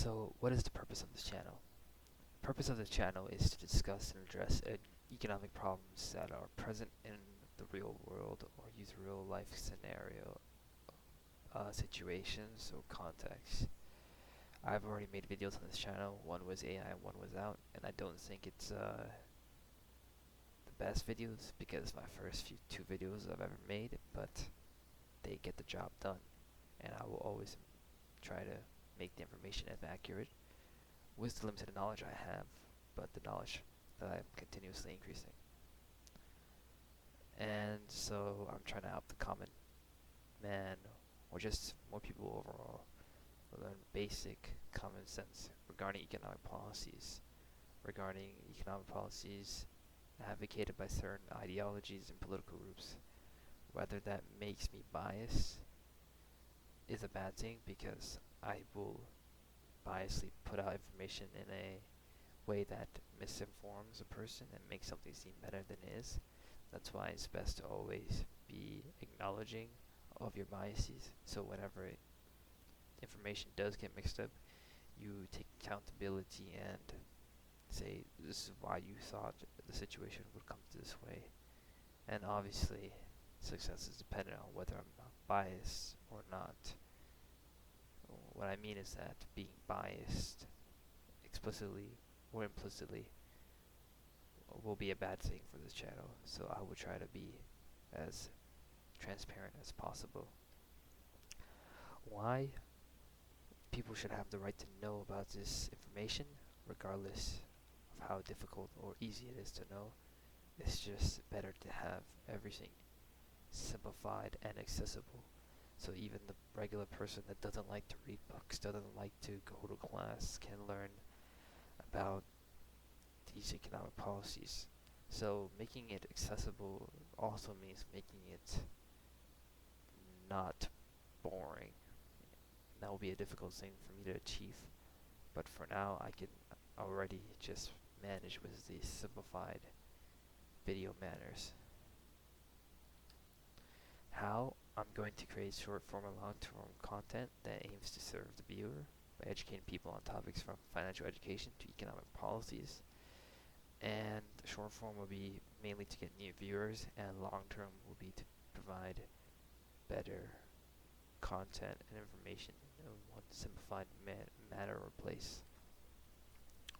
So, what is the purpose of this channel? The purpose of the channel is to discuss and address economic problems that are present in the real world or use real life scenario situations or contexts. I've already made videos on this channel. One was AI and one was out, and I don't think it's the best videos because my first two videos I've ever made, but they get the job done, and I will always try to make the information as accurate with the limited knowledge I have, but the knowledge that I'm continuously increasing. And so I'm trying to help the common man, or just more people overall, learn basic common sense regarding economic policies, advocated by certain ideologies and political groups. Whether that makes me biased is a bad thing, because I will biasly put out information in a way that misinforms a person and makes something seem better than it is. That's why it's best to always be acknowledging of your biases, so whenever information does get mixed up, you take accountability and say this is why you thought the situation would come to this way. And obviously, success is dependent on whether I'm not biased or not. What I mean is that being biased explicitly or implicitly will be a bad thing for this channel, so I will try to be as transparent as possible. Why people should have the right to know about this information, regardless of how difficult or easy it is to know. It's just better to have everything simplified and accessible, so even the regular person that doesn't like to read books, doesn't like to go to class, can learn about these economic policies. So making it accessible also means making it not boring. That will be a difficult thing for me to achieve, but for now I can already just manage with these simplified video manners. How? I'm going to create short form and long term content that aims to serve the viewer by educating people on topics from financial education to economic policies. And short form will be mainly to get new viewers, and long term will be to provide better content and information in one simplified manner or place.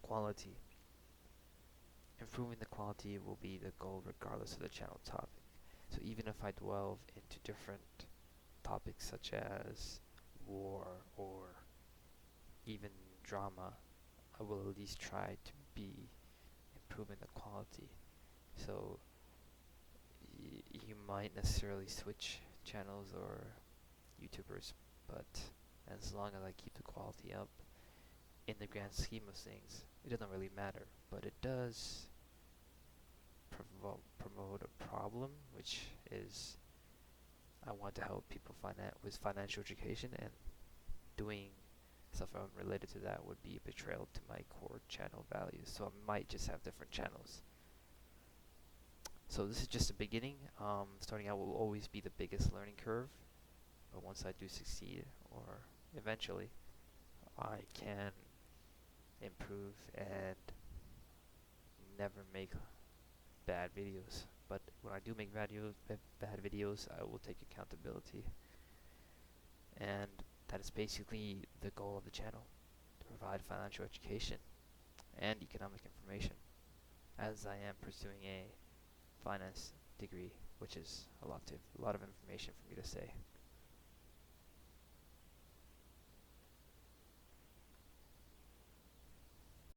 Quality. Improving the quality will be the goal regardless of the channel topic. So even if I delve into different topics such as war or even drama, I will at least try to be improving the quality. So you might necessarily switch channels or YouTubers, but as long as I keep the quality up, in the grand scheme of things, it doesn't really matter. But it does promote a problem, which is I want to help people with financial education, and doing stuff unrelated to that would be a betrayal to my core channel values. So I might just have different channels. So this is just the beginning. Starting out will always be the biggest learning curve, but once I do succeed, or eventually, I can improve and never make bad videos. But when I do make bad videos, I will take accountability. And that is basically the goal of the channel, to provide financial education and economic information, as I am pursuing a finance degree, which is a lot of information for me to say.